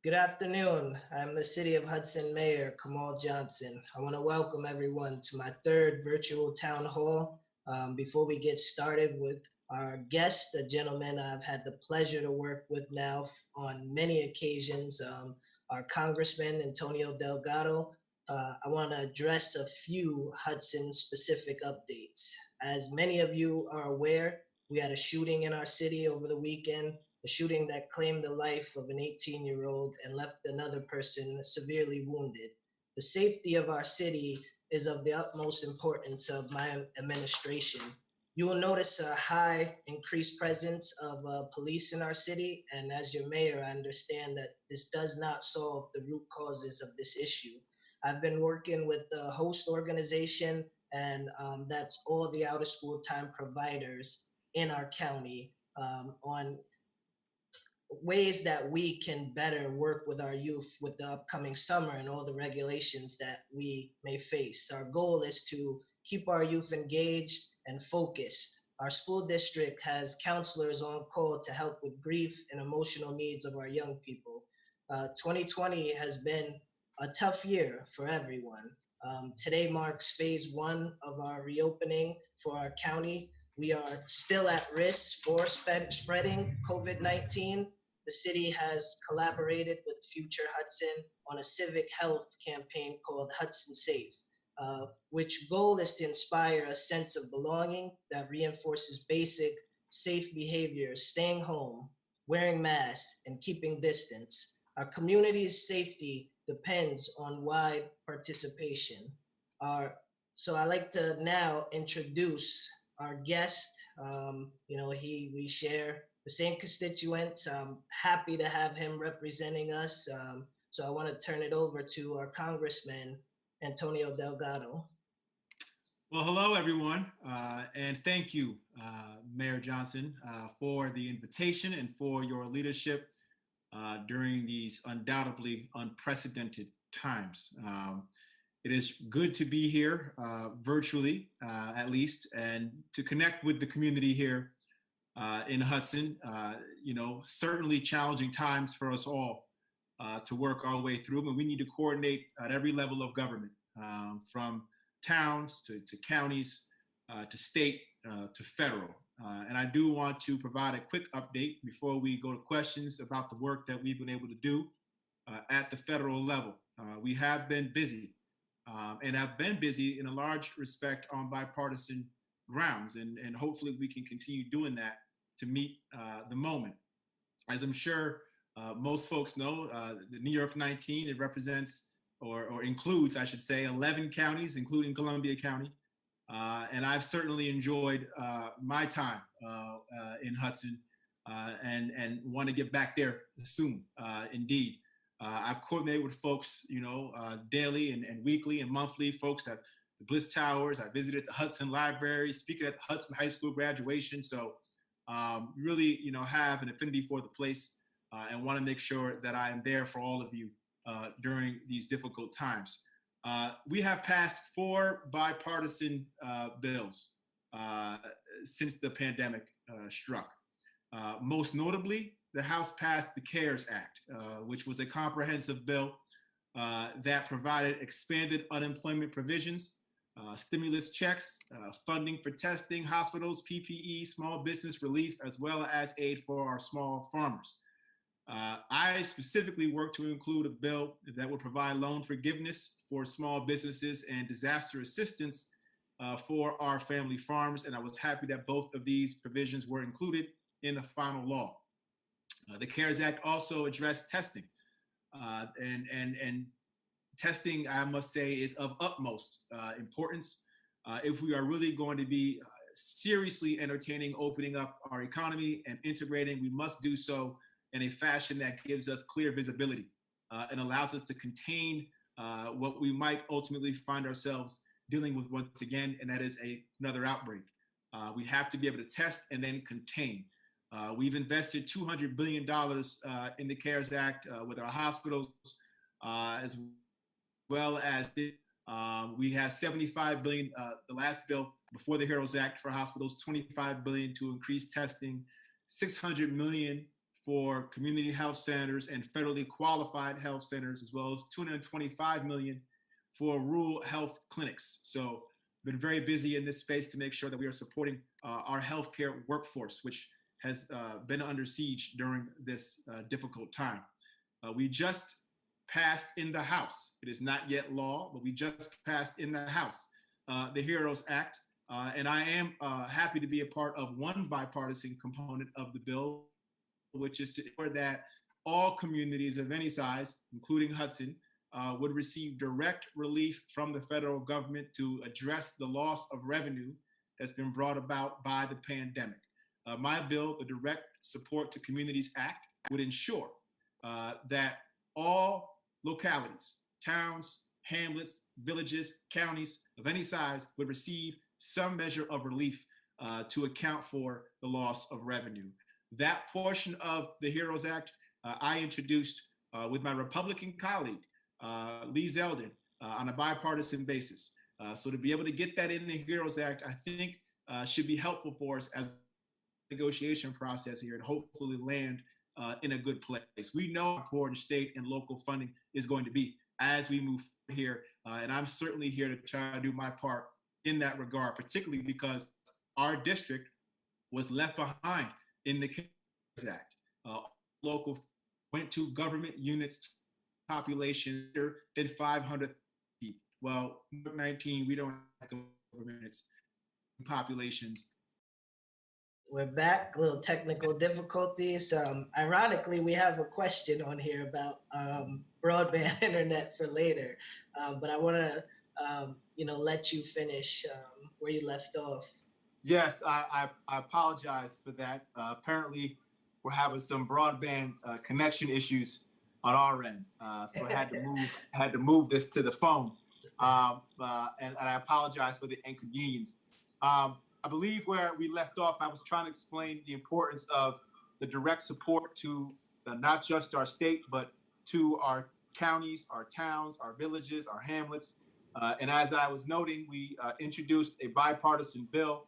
Good afternoon. I'm the City of Hudson Mayor, Kamal Johnson. I want to welcome everyone to my third virtual town hall. Before we get started with our guest, a gentleman I've had the pleasure to work with now on many occasions, our Congressman Antonio Delgado, I want to address a few Hudson-specific updates. As many of you are aware, we had a shooting in our city over the weekend, a shooting that claimed the life of an 18-year-old and left another person severely wounded. The safety of our city is of the utmost importance of my administration. You will notice a high increased presence of police in our city, and as your mayor, I understand that this does not solve the root causes of this issue. I've been working with the host organization, and that's all the out of school time providers in our county on ways that we can better work with our youth with the upcoming summer and all the regulations that we may face. Our goal is to keep our youth engaged and focused. Our school district has counselors on call to help with grief and emotional needs of our young people. 2020 has been a tough year for everyone. Today marks phase one of our reopening for our county. We are still at risk for spreading COVID-19. The city has collaborated with Future Hudson on a civic health campaign called Hudson Safe, which goal is to inspire a sense of belonging that reinforces basic safe behaviors, staying home, wearing masks, and keeping distance. Our community's safety depends on wide participation. So I'd like to now introduce our guest. We share the same constituents. I'm happy to have him representing us. So I want to turn it over to our Congressman, Antonio Delgado. Well, hello, everyone, and thank you, Mayor Johnson, for the invitation and for your leadership during these undoubtedly unprecedented times. It is good to be here virtually, at least, and to connect with the community here in Hudson. Certainly challenging times for us all to work our way through, and we need to coordinate at every level of government, from towns to counties, to state, to federal. And I do want to provide a quick update before we go to questions about the work that we've been able to do at the federal level. We have been busy. And have been busy in a large respect on bipartisan grounds, and hopefully we can continue doing that to meet the moment. As I'm sure most folks know, the New York 19, it represents or includes, I should say, 11 counties, including Columbia County. And I've certainly enjoyed my time in Hudson and want to get back there soon, indeed. I've coordinated with folks, daily and weekly and monthly, folks at the Bliss Towers. I visited the Hudson Library, speaking at the Hudson High School graduation. So really, have an affinity for the place and want to make sure that I am there for all of you during these difficult times. We have passed 4 bipartisan bills since the pandemic struck. Most notably, the House passed the CARES Act, which was a comprehensive bill that provided expanded unemployment provisions, stimulus checks, funding for testing, hospitals, PPE, small business relief, as well as aid for our small farmers. I specifically worked to include a bill that would provide loan forgiveness for small businesses and disaster assistance for our family farms, and I was happy that both of these provisions were included in the final law. The CARES Act also addressed testing, and testing, I must say, is of utmost importance. If we are really going to be seriously entertaining opening up our economy and integrating, we must do so in a fashion that gives us clear visibility and allows us to contain what we might ultimately find ourselves dealing with once again, and that is another outbreak. We have to be able to test and then contain. We've invested $200 billion in the CARES Act with our hospitals, as well as we had $75 billion, the last bill before the HEROES Act for hospitals, $25 billion to increase testing, $600 million for community health centers and federally qualified health centers, as well as $225 million for rural health clinics. So been very busy in this space to make sure that we are supporting our healthcare workforce, which has been under siege during this difficult time. We just passed in the House. It is not yet law, but we just passed in the House the HEROES Act. And I am happy to be a part of one bipartisan component of the bill, which is to ensure that all communities of any size, including Hudson, would receive direct relief from the federal government to address the loss of revenue that's been brought about by the pandemic. My bill, the Direct Support to Communities Act, would ensure that all localities, towns, hamlets, villages, counties of any size would receive some measure of relief to account for the loss of revenue. That portion of the HEROES Act I introduced with my Republican colleague, Lee Zeldin, on a bipartisan basis. So to be able to get that in the HEROES Act, I think should be helpful for us as a negotiation process here and hopefully land in a good place. We know how important state and local funding is going to be as we move here. And I'm certainly here to try to do my part in that regard, particularly because our district was left behind in the CARES Act. Local went to government units population than 500 people. Well, 19, we don't have government units populations. We're back, a little technical difficulties. Ironically, we have a question on here about broadband internet for later, but I want to, let you finish where you left off. Yes, I apologize for that. Apparently, we're having some broadband connection issues on our end, so I had to move this to the phone, and I apologize for the inconvenience. I believe where we left off, I was trying to explain the importance of the direct support to not just our state, but to our counties, our towns, our villages, our hamlets. And as I was noting, we introduced a bipartisan bill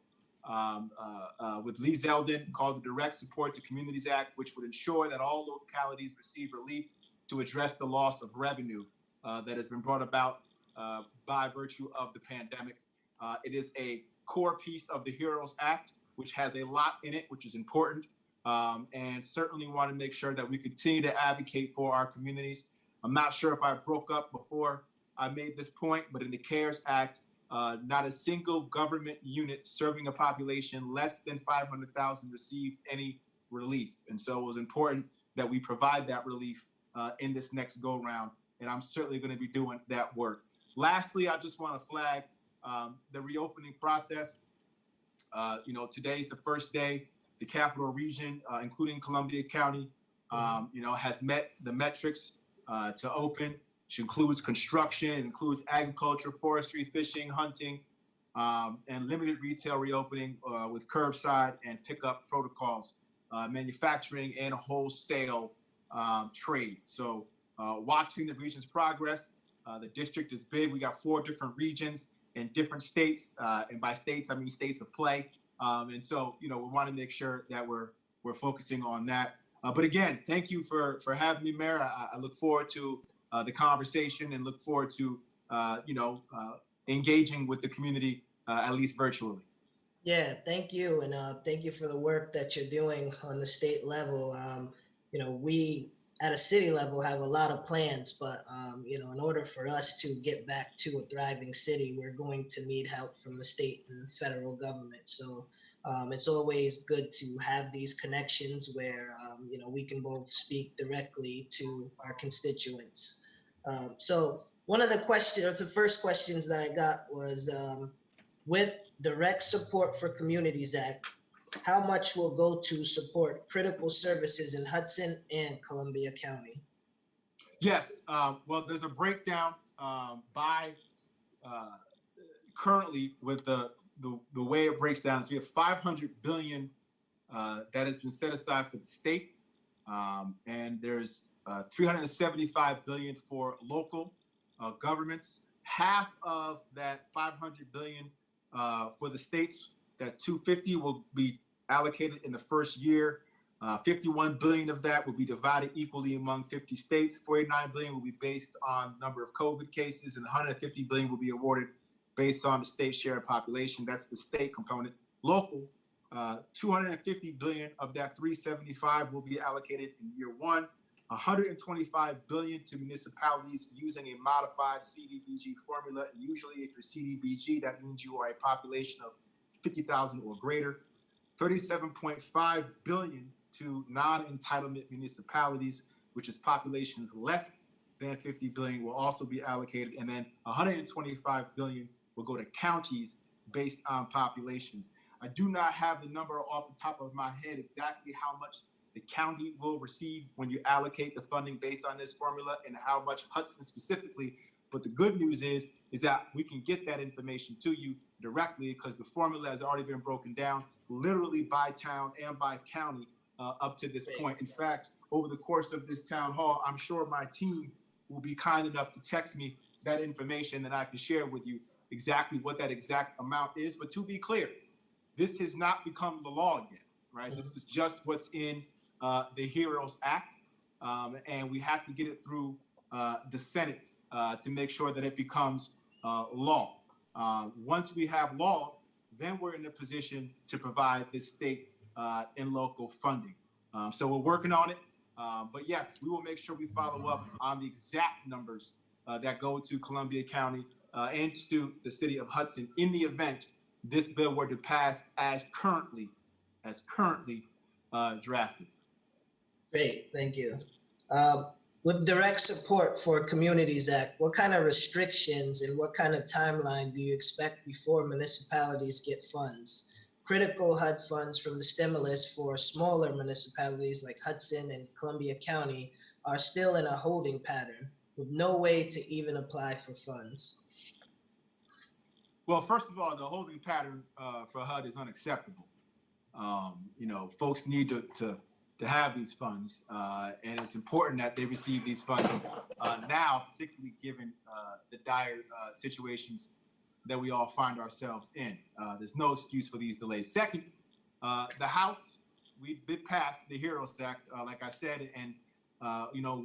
with Lee Zeldin called the Direct Support to Communities Act, which would ensure that all localities receive relief to address the loss of revenue that has been brought about by virtue of the pandemic. It is a core piece of the HEROES Act, which has a lot in it, which is important, and certainly want to make sure that we continue to advocate for our communities. I'm not sure if I broke up before I made this point, but in the CARES Act, not a single government unit serving a population less than 500,000 received any relief. And so it was important that we provide that relief in this next go round. And I'm certainly going to be doing that work. Lastly, I just want to flag the reopening process. Today's the first day. The Capital Region, including Columbia County, has met the metrics to open, which includes construction, includes agriculture, forestry, fishing, hunting, and limited retail reopening with curbside and pickup protocols, manufacturing and wholesale trade. So watching the region's progress. The district is big. We got 4 different regions in different states, and by states I mean states of play. And so we want to make sure that we're focusing on that. But again, thank you for having me, Mayor. I look forward to the conversation and look forward to engaging with the community at least virtually. Yeah, thank you, and thank you for the work that you're doing on the state level. We at a city level have a lot of plans, but in order for us to get back to a thriving city, we're going to need help from the state and federal government. So it's always good to have these connections where we can both speak directly to our constituents. So one of the first questions that I got was, with Direct Support for Communities Act, how much will go to support critical services in Hudson and Columbia County? Yes, well, there's a breakdown by currently with the way it breaks down. So we have $500 billion that has been set aside for the state, and there's $375 billion for local governments. Half of that $500 billion for the states, that $250 will be allocated in the first year 51 billion of that will be divided equally among 50 states. 49 billion will be based on number of COVID cases, and 150 billion will be awarded based on the state share of population. That's the state component. Local, 250 billion of that 375 will be allocated in year one. 125 billion to municipalities using a modified CDBG formula. Usually, if you're CDBG, that means you are a population of 50,000 or greater. 37.5 billion to non-entitlement municipalities, which is populations less than 50 billion, will also be allocated. And then 125 billion will go to counties based on populations. I do not have the number off the top of my head exactly how much the county will receive when you allocate the funding based on this formula and how much Hudson specifically. But the good news is that we can get that information to you directly because the formula has already been broken down literally by town and by county up to this point. In fact, over the course of this town hall, I'm sure my team will be kind enough to text me that information that I can share with you exactly what that exact amount is. But to be clear, this has not become the law yet, right? This is just what's in the HEROES Act, and we have to get it through the Senate to make sure that it becomes law. Once we have law, then we're in a position to provide this state and local funding. So we're working on it, but yes, we will make sure we follow up on the exact numbers that go to Columbia County and to the city of Hudson in the event this bill were to pass as currently drafted. Great, thank you. With direct support for Communities Act, what kind of restrictions and what kind of timeline do you expect before municipalities get funds? Critical HUD funds from the stimulus for smaller municipalities like Hudson and Columbia County are still in a holding pattern with no way to even apply for funds. Well, first of all, the holding pattern for HUD is unacceptable. Folks need to have these funds, and it's important that they receive these funds now, particularly given the dire situations that we all find ourselves in. There's no excuse for these delays. Second, the House, we did pass the HEROES Act, like I said, and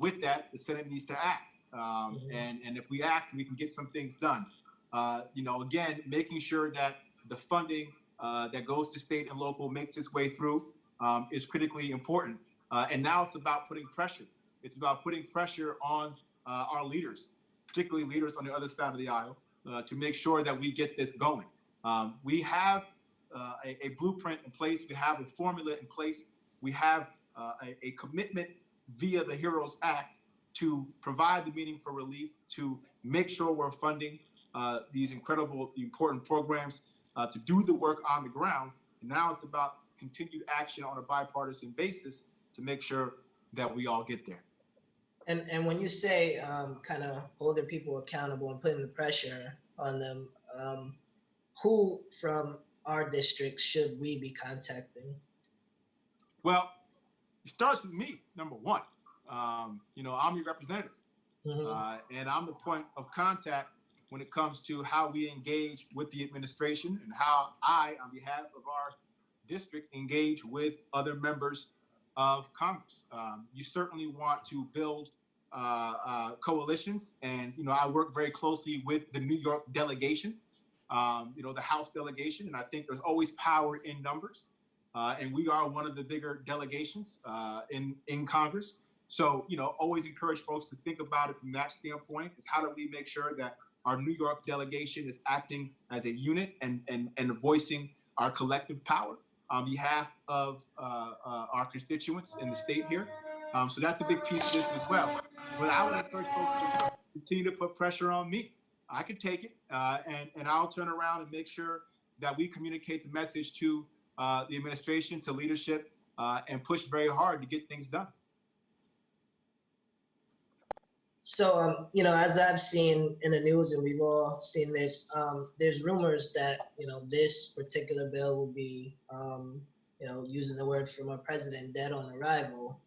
with that, the Senate needs to act. And if we act, we can get some things done. Again, making sure that the funding that goes to state and local makes its way through is critically important. And now it's about putting pressure. It's about putting pressure on our leaders, particularly leaders on the other side of the aisle, to make sure that we get this going. We have a blueprint in place. We have a formula in place. We have a commitment via the HEROES Act to provide the meaningful relief, to make sure we're funding these incredible, important programs, to do the work on the ground. And now it's about continued action on a bipartisan basis to make sure that we all get there. And when you say kind of holding people accountable and putting the pressure on them, who from our district should we be contacting? Well, it starts with me, number one. I'm your representative, and I'm the point of contact when it comes to how we engage with the administration and how I, on behalf of our district, engage with other members of Congress. You certainly want to build coalitions, and I work very closely with the New York delegation, the House delegation, and I think there's always power in numbers, and we are one of the bigger delegations in Congress. So always encourage folks to think about it from that standpoint: is how do we make sure that our New York delegation is acting as a unit and voicing our collective power on behalf of our constituents in the state here. So that's a big piece of this as well. But I would encourage folks to continue to put pressure on me. I can take it, and I'll turn around and make sure that we communicate the message to the administration, to leadership, and push very hard to get things done. So, as I've seen in the news, and we've all seen this, there's rumors that, this particular bill will be, using the word from our president, dead on arrival.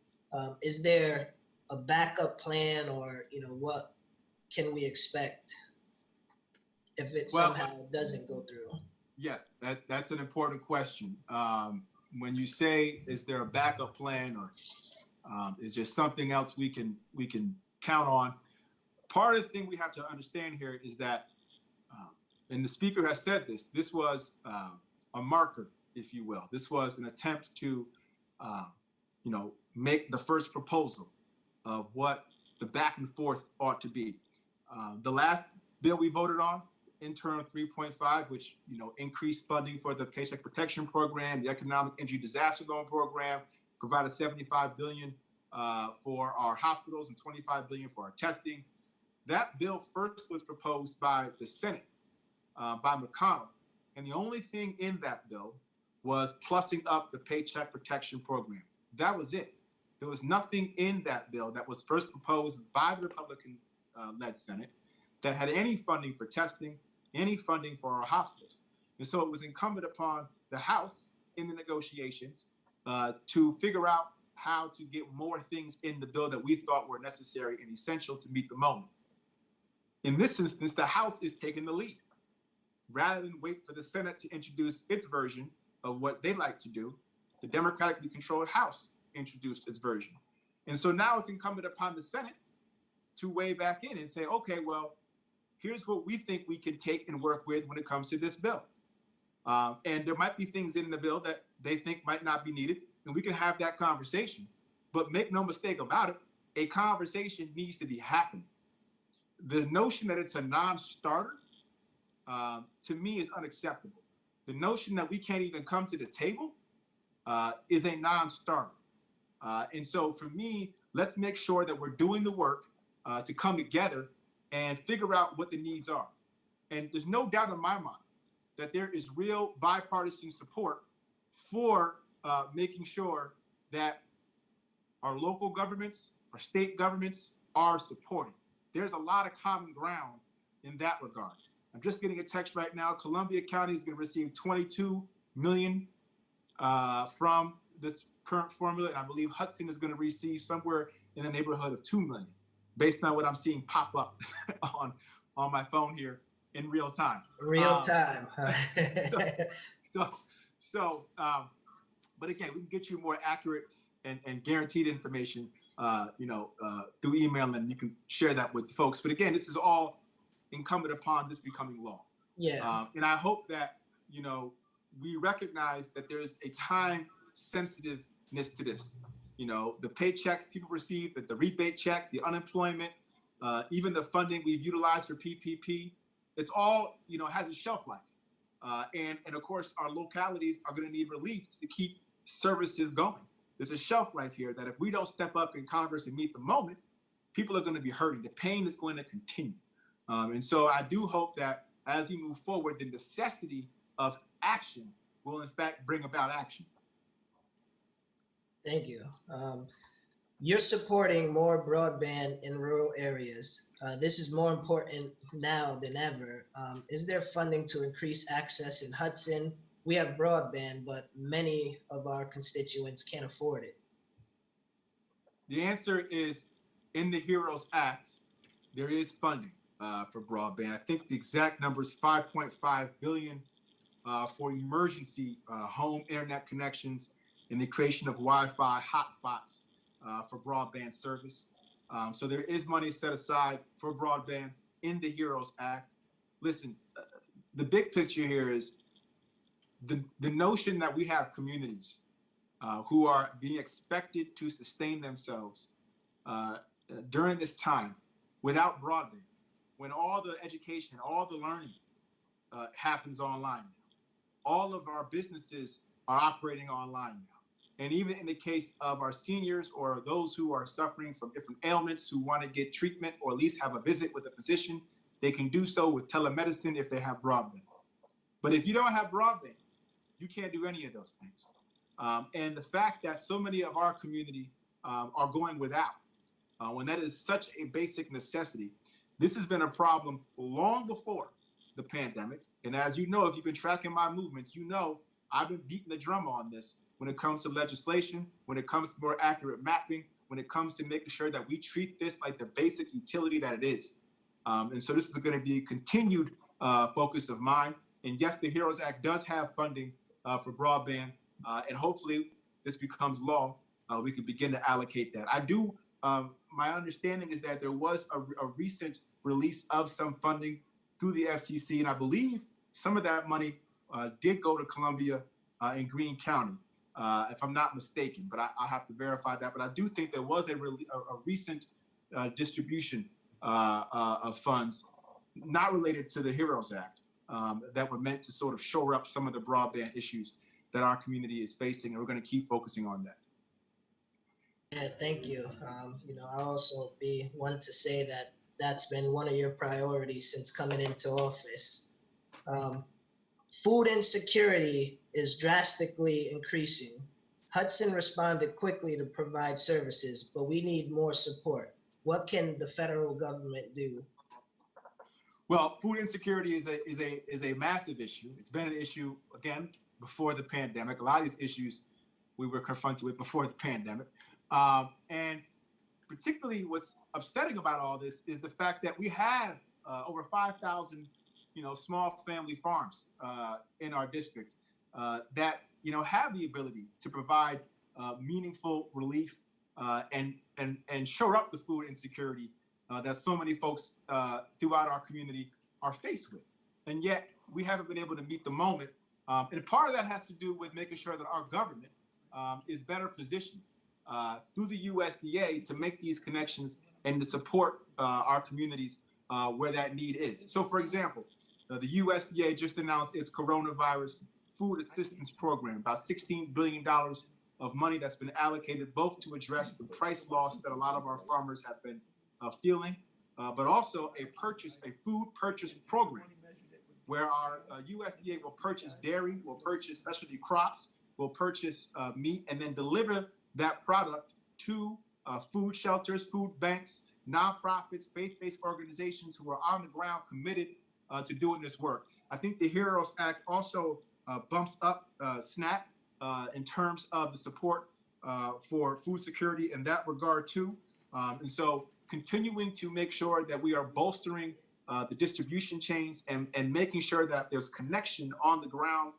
Is there a backup plan, or, what can we expect if it somehow doesn't go through? Yes, that's an important question. when you say, is there a backup plan, or is there something else we can count on? Part of the thing we have to understand here is that, and the speaker has said this was a marker, if you will. This was an attempt to, make the first proposal of what the back and forth ought to be. The last bill we voted on, interim 3.5, which increased funding for the Paycheck Protection Program, the Economic Injury Disaster Loan Program, provided $75 billion for our hospitals and $25 billion for our testing. That bill first was proposed by the Senate, by McConnell, and the only thing in that bill was plussing up the Paycheck Protection Program. That was it. There was nothing in that bill that was first proposed by the Republican-led Senate that had any funding for testing, any funding for our hospitals. And so it was incumbent upon the House in the negotiations to figure out how to get more things in the bill that we thought were necessary and essential to meet the moment. In this instance, the House is taking the lead. Rather than wait for the Senate to introduce its version of what they like to do, the democratically controlled House introduced its version. And so now it's incumbent upon the Senate to weigh back in and say, okay, well, here's what we think we can take and work with when it comes to this bill. And there might be things in the bill that they think might not be needed, and we can have that conversation. But make no mistake about it, a conversation needs to be happening. The notion that it's a non-starter, to me, is unacceptable. The notion that we can't even come to the table is a non-starter. And so for me, let's make sure that we're doing the work to come together and figure out what the needs are. And there's no doubt in my mind that there is real bipartisan support for making sure that our local governments, our state governments are supported. There's a lot of common ground in that regard. I'm just getting a text right now. Columbia County is going to receive $22 million from this current formula, and I believe Hudson is going to receive somewhere in the neighborhood of $2 million, based on what I'm seeing pop up on my phone here in real time. Real time. But again, we can get you more accurate and guaranteed information, through email, and you can share that with folks. But again, this is all incumbent upon this becoming law. Yeah. And I hope that, we recognize that there's a time sensitiveness to this. The paychecks people receive, the rebate checks, the unemployment, even the funding we've utilized for PPP, it's all, has a shelf life. And of course, our localities are going to need relief to keep services going. There's a shelf life here that if we don't step up in Congress and meet the moment, people are going to be hurting. The pain is going to continue. And so I do hope that as we move forward, the necessity of action will in fact bring about action. Thank you. You're supporting more broadband in rural areas. This is more important now than ever. Is there funding to increase access in Hudson? We have broadband, but many of our constituents can't afford it. The answer is, in the HEROES Act, there is funding for broadband. I think the exact number is $5.5 billion for emergency home internet connections and the creation of Wi-Fi hotspots for broadband service. So there is money set aside for broadband in the HEROES Act. Listen, the big picture here is the notion that we have communities who are being expected to sustain themselves during this time without broadband, when all the education, all the learning happens online now. All of our businesses are operating online now. And even in the case of our seniors or those who are suffering from different ailments who want to get treatment or at least have a visit with a physician, they can do so with telemedicine if they have broadband. But if you don't have broadband, you can't do any of those things. And the fact that so many of our community are going without, when that is such a basic necessity, this has been a problem long before the pandemic. And as you know, if you've been tracking my movements, you know I've been beating the drum on this when it comes to legislation, when it comes to more accurate mapping, when it comes to making sure that we treat this like the basic utility that it is. And so this is going to be a continued focus of mine. And yes, the HEROES Act does have funding for broadband. And hopefully this becomes law. We can begin to allocate that. My understanding is that there was a recent release of some funding through the FCC, and I believe some of that money did go to Columbia in Greene County, if I'm not mistaken, but I have to verify that. But I do think there was a recent distribution of funds not related to the HEROES Act that were meant to sort of shore up some of the broadband issues that our community is facing, and we're going to keep focusing on that. Yeah, thank you. I also be one to say that that's been one of your priorities since coming into office. Food insecurity is drastically increasing. Hudson responded quickly to provide services, but we need more support. What can the federal government do? Well, food insecurity is a massive issue. It's been an issue, again, before the pandemic. A lot of these issues we were confronted with before the pandemic. And particularly what's upsetting about all this is the fact that we have over 5,000, small family farms in our district that, have the ability to provide meaningful relief and shore up the food insecurity that so many folks throughout our community are faced with. And yet we haven't been able to meet the moment. And part of that has to do with making sure that our government is better positioned through the USDA to make these connections and to support our communities where that need is. So, for example, the USDA just announced its coronavirus food assistance program, about $16 billion of money that's been allocated both to address the price loss that a lot of our farmers have been feeling, but also a food purchase program where our USDA will purchase dairy, will purchase specialty crops, will purchase meat, and then deliver that product to food shelters, food banks, nonprofits, faith-based organizations who are on the ground committed to doing this work. I think the HEROES Act also bumps up SNAP in terms of the support for food security in that regard too. And so continuing to make sure that we are bolstering the distribution chains and making sure that there's connection on the ground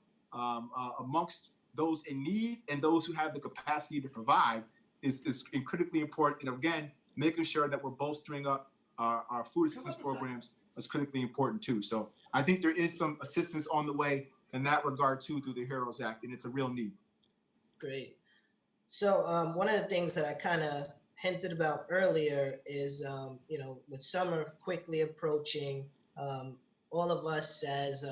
amongst those in need and those who have the capacity to provide is critically important. And again, making sure that we're bolstering up our food assistance programs is critically important too. So I think there is some assistance on the way in that regard too through the HEROES Act, and it's a real need. Great. So one of the things that I kind of hinted about earlier is, with summer quickly approaching, all of us as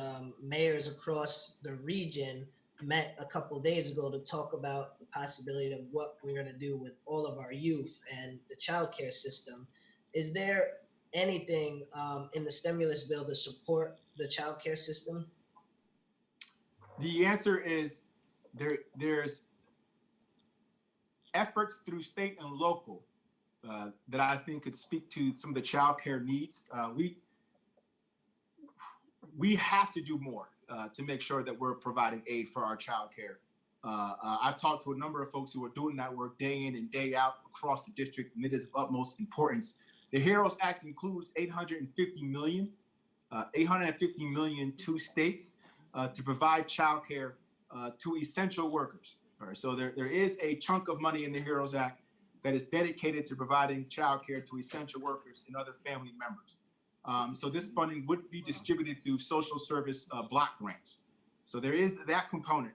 mayors across the region met a couple days ago to talk about the possibility of what we're going to do with all of our youth and the childcare system. Is there anything in the stimulus bill to support the childcare system? The answer is there's efforts through state and local that I think could speak to some of the childcare needs. We have to do more to make sure that we're providing aid for our childcare. I've talked to a number of folks who are doing that work day in and day out across the district, and it is of utmost importance. The HEROES Act includes $850 million to states to provide childcare to essential workers. All right, so there is a chunk of money in the HEROES Act that is dedicated to providing childcare to essential workers and other family members. So this funding would be distributed through social service block grants. So there is that component.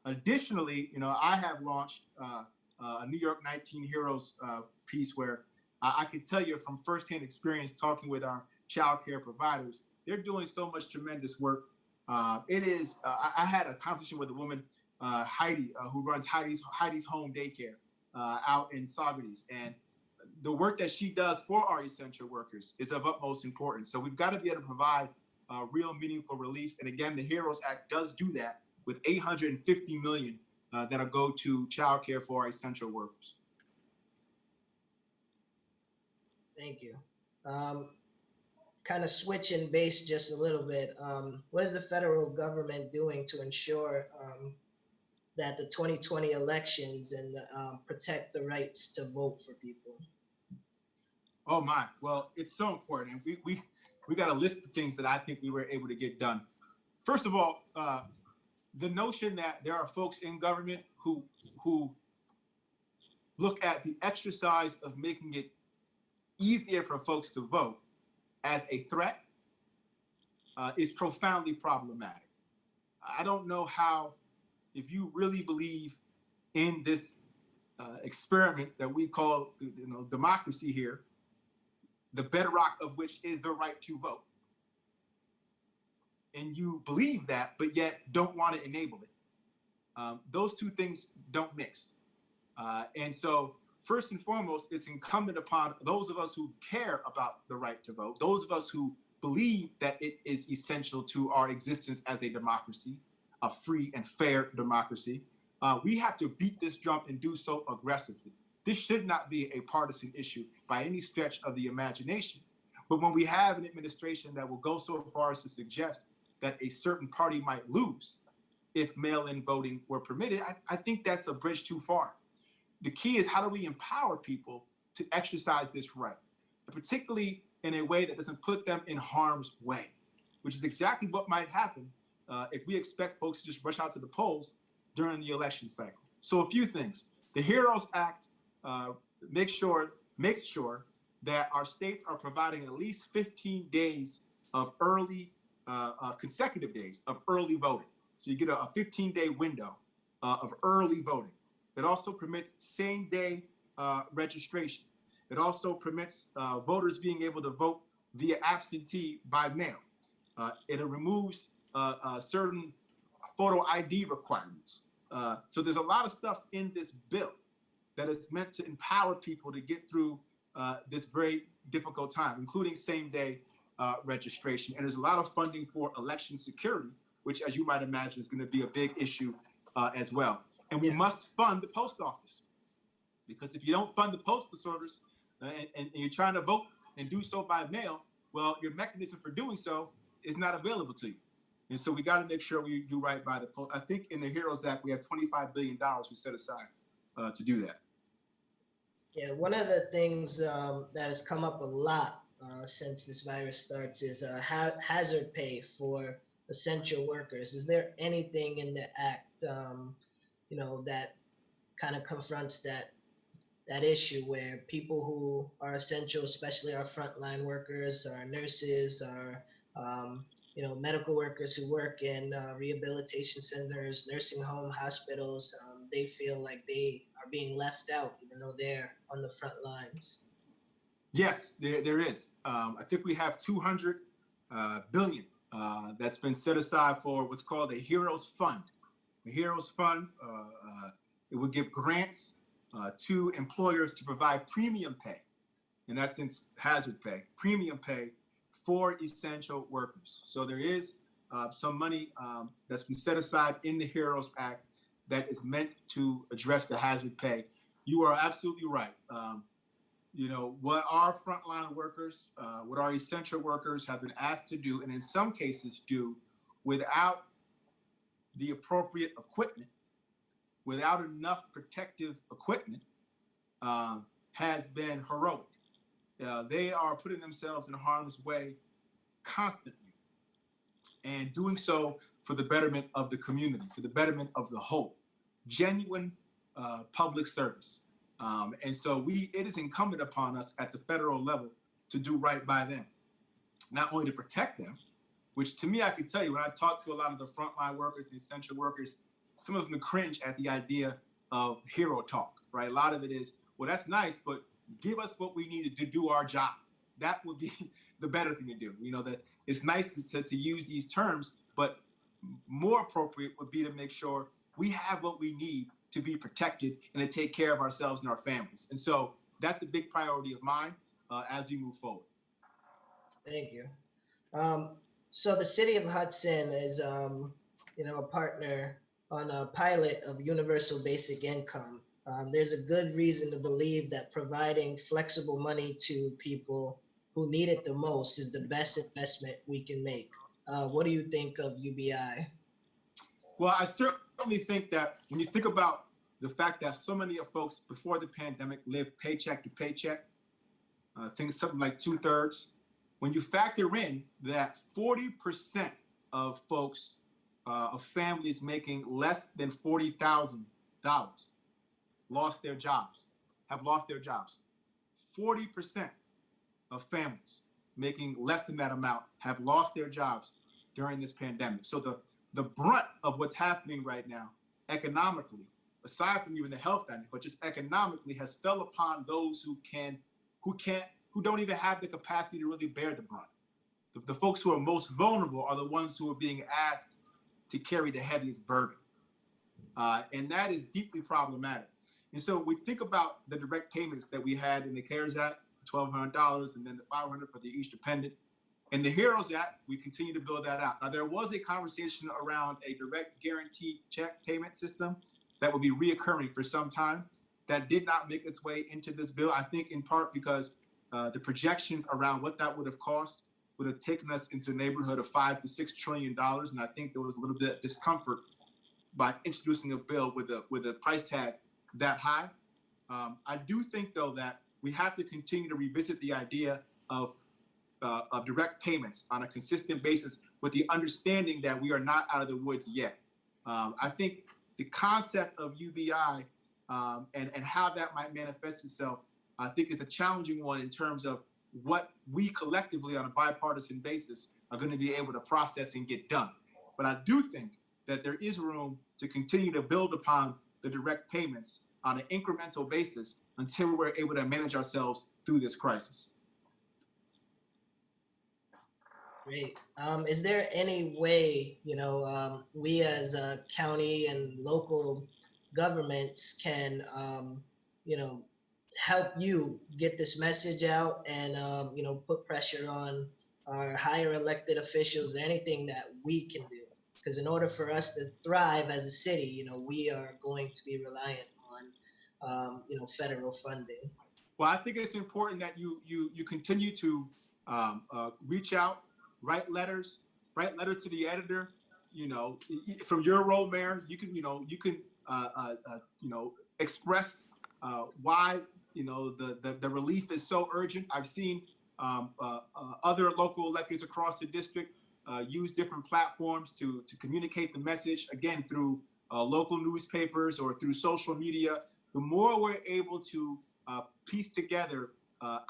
Additionally, I have launched a New York 19 Heroes piece where I can tell you from firsthand experience talking with our childcare providers, they're doing so much tremendous work. I had a conversation with a woman, Heidi, who runs Heidi's Home Daycare out in Saugerties, and the work that she does for our essential workers is of utmost importance. So we've got to be able to provide real meaningful relief. And again, the HEROES Act does do that with $850 million that'll go to childcare for our essential workers. Thank you. Kind of switching base just a little bit. What is the federal government doing to ensure that the 2020 elections and protect the rights to vote for people? Oh my, well, it's so important. And we got a list of things that I think we were able to get done. First of all, the notion that there are folks in government who look at the exercise of making it easier for folks to vote as a threat is profoundly problematic. I don't know how, if you really believe in this experiment that we call, democracy here, the bedrock of which is the right to vote, and you believe that, but yet don't want to enable it. Those two things don't mix. And so, first and foremost, it's incumbent upon those of us who care about the right to vote, those of us who believe that it is essential to our existence as a democracy, a free and fair democracy. We have to beat this drum and do so aggressively. This should not be a partisan issue by any stretch of the imagination. But when we have an administration that will go so far as to suggest that a certain party might lose if mail-in voting were permitted, I think that's a bridge too far. The key is, how do we empower people to exercise this right, particularly in a way that doesn't put them in harm's way, which is exactly what might happen if we expect folks to just rush out to the polls during the election cycle. So a few things. The HEROES Act makes sure that our states are providing at least 15 days of early, consecutive days of early voting. So you get a 15-day window of early voting. It also permits same-day registration. It also permits voters being able to vote via absentee by mail. It removes certain photo ID requirements. So there's a lot of stuff in this bill that is meant to empower people to get through this very difficult time, including same-day registration. And there's a lot of funding for election security, which, as you might imagine, is going to be a big issue as well. And we must fund the post office, because if you don't fund the postal service and you're trying to vote and do so by mail, well, your mechanism for doing so is not available to you. And so we got to make sure we do right by the post. I think in the HEROES Act, we have $25 billion we set aside to do that. Yeah, one of the things that has come up a lot since this virus starts is hazard pay for essential workers. Is there anything in the act, that kind of confronts that issue where people who are essential, especially our frontline workers, our nurses, our medical workers who work in rehabilitation centers, nursing home, hospitals, they feel like they are being left out, even though they're on the front lines? Yes, there is. I think we have $200 billion that's been set aside for what's called a HEROES Fund. The HEROES Fund, it would give grants to employers to provide premium pay, in essence, hazard pay, premium pay for essential workers. So there is some money that's been set aside in the HEROES Act that is meant to address the hazard pay. You are absolutely right. What our frontline workers, what our essential workers have been asked to do, and in some cases do without the appropriate equipment, without enough protective equipment, has been heroic. They are putting themselves in harm's way constantly, and doing so for the betterment of the community, for the betterment of the whole. Genuine public service. And so it is incumbent upon us at the federal level to do right by them, not only to protect them, which to me, I can tell you, when I talk to a lot of the frontline workers, the essential workers, some of them cringe at the idea of hero talk, right? A lot of it is, well, that's nice, but give us what we need to do our job. That would be the better thing to do. That it's nice to use these terms, but more appropriate would be to make sure we have what we need to be protected and to take care of ourselves and our families. And so that's a big priority of mine as we move forward. Thank you. So the city of Hudson is, a partner on a pilot of universal basic income. There's a good reason to believe that providing flexible money to people who need it the most is the best investment we can make. What do you think of UBI? Well, I certainly think that when you think about the fact that so many of folks before the pandemic lived paycheck to paycheck, I think something like 2/3, when you factor in that 40% of folks of families making less than $40,000 lost their jobs, have lost their jobs. 40% of families making less than that amount have lost their jobs during this pandemic. So the brunt of what's happening right now economically, aside from even the health dynamic, but just economically, has fell upon those who don't even have the capacity to really bear the brunt. The folks who are most vulnerable are the ones who are being asked to carry the heaviest burden. And that is deeply problematic. And so we think about the direct payments that we had in the CARES Act, $1,200, and then the $500 for the each dependent. In the HEROES Act, we continue to build that out. Now, there was a conversation around a direct guaranteed check payment system that will be reoccurring for some time. That did not make its way into this bill, I think in part because the projections around what that would have cost would have taken us into the neighborhood of $5 to $6 trillion. And I think there was a little bit of discomfort by introducing a bill with a price tag that high. I do think, though, that we have to continue to revisit the idea of direct payments on a consistent basis with the understanding that we are not out of the woods yet. I think the concept of UBI and how that might manifest itself, I think is a challenging one in terms of what we collectively on a bipartisan basis are going to be able to process and get done. But I do think that there is room to continue to build upon the direct payments on an incremental basis until we're able to manage ourselves through this crisis. Great. Is there any way, we as a county and local governments can, help you get this message out and, put pressure on our higher elected officials? Is there anything that we can do? Because in order for us to thrive as a city, we are going to be reliant on, federal funding. Well, I think it's important that you continue to reach out, write letters to the editor. From your role, Mayor, you can express why the relief is so urgent. I've seen other local electeds across the district use different platforms to communicate the message, again, through local newspapers or through social media. The more we're able to piece together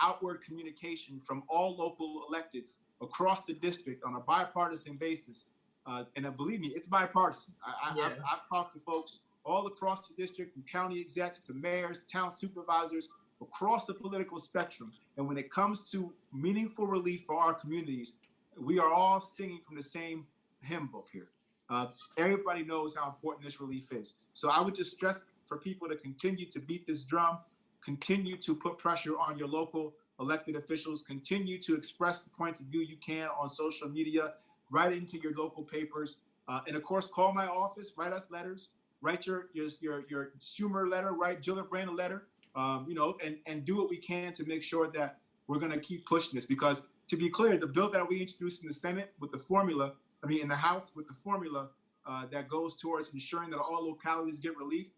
outward communication from all local electeds across the district on a bipartisan basis, and believe me, it's bipartisan. I've talked to folks all across the district, from county execs to mayors, town supervisors, across the political spectrum. And when it comes to meaningful relief for our communities, we are all singing from the same hymn book here. Everybody knows how important this relief is. So I would just stress for people to continue to beat this drum, continue to put pressure on your local elected officials, continue to express the points of view you can on social media, write into your local papers, and of course, call my office, write us letters, write your Schumer letter, write Gillibrand a letter, and do what we can to make sure that we're going to keep pushing this. Because to be clear, the bill that we introduced in the Senate with the formula, in the House with the formula that goes towards ensuring that all localities get relief,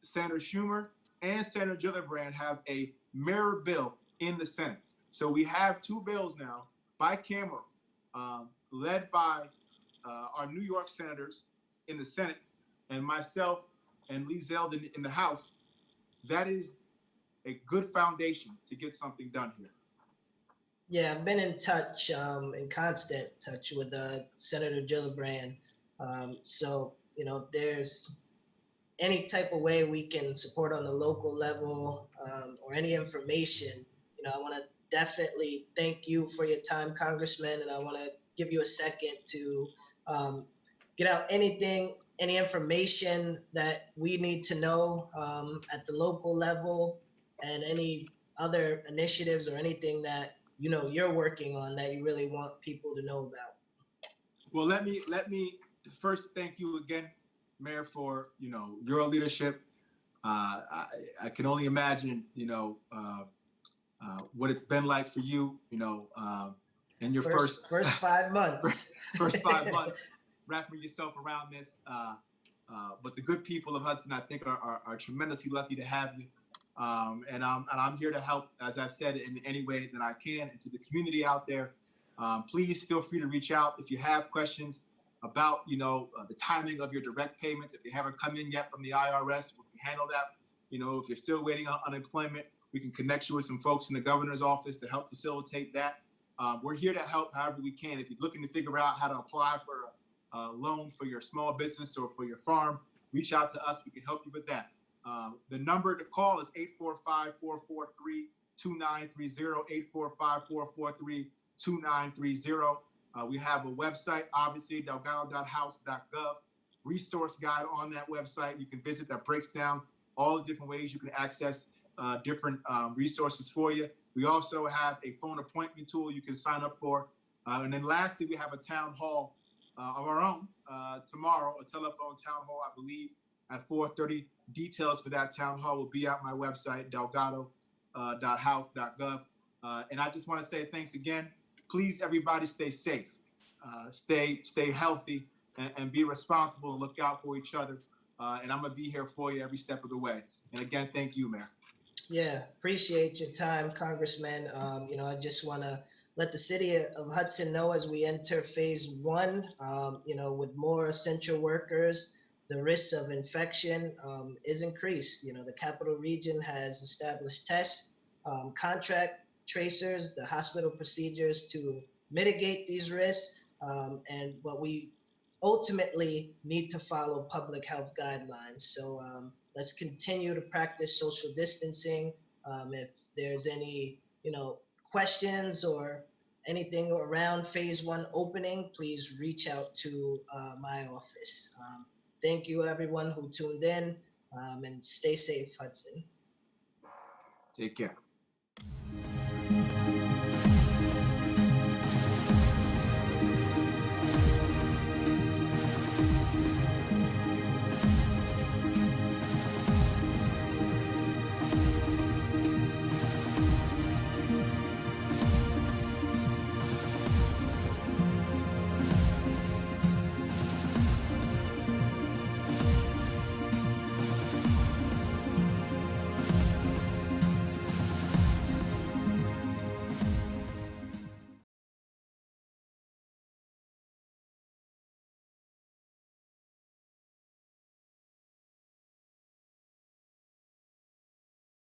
Senator Schumer and Senator Gillibrand have a mirror bill in the Senate. So we have two bills now, bicameral, led by our New York senators in the Senate and myself and Lee Zeldin in the House. That is a good foundation to get something done here. Yeah, I've been in touch, in constant touch with Senator Gillibrand. So, if there's any type of way we can support on the local level or any information, I want to definitely thank you for your time, Congressman, and I want to give you a second to get out any information that we need to know at the local level, and any other initiatives or anything that you're working on that you really want people to know about. Well, let me first thank you again, Mayor, for your leadership. I can only imagine what it's been like for you, in your first 5 months. First 5 months, wrapping yourself around this. But the good people of Hudson, I think, are tremendously lucky to have you. And I'm here to help, as I've said, in any way that I can. And to the community out there, please feel free to reach out if you have questions. about, the timing of your direct payments. If they haven't come in yet from the IRS, we can handle that. If you're still waiting on unemployment, we can connect you with some folks in the governor's office to help facilitate that. We're here to help however we can. If you're looking to figure out how to apply for a loan for your small business or for your farm, reach out to us. We can help you with that. The number to call is 845-443-2930, 845-443-2930. We have a website, obviously, delgado.house.gov, resource guide on that website. You can visit that breaks down all the different ways you can access different resources for you. We also have a phone appointment tool you can sign up for. And then lastly, we have a town hall of our own tomorrow, a telephone town hall, I believe, at 4:30. Details for that town hall will be at my website, delgado.house.gov. And I just want to say thanks again. Please, everybody, stay safe, stay healthy, and be responsible and look out for each other. And I'm going to be here for you every step of the way. And again, thank you, Mayor. Yeah, appreciate your time, Congressman. I just want to let the city of Hudson know as we enter phase one, with more essential workers, the risk of infection is increased. The capital region has established tests, contract tracers, the hospital procedures to mitigate these risks. But we ultimately need to follow public health guidelines. So let's continue to practice social distancing. If there's any, questions or anything around phase one opening, please reach out to my office. Thank you, everyone who tuned in, and stay safe, Hudson. Take care.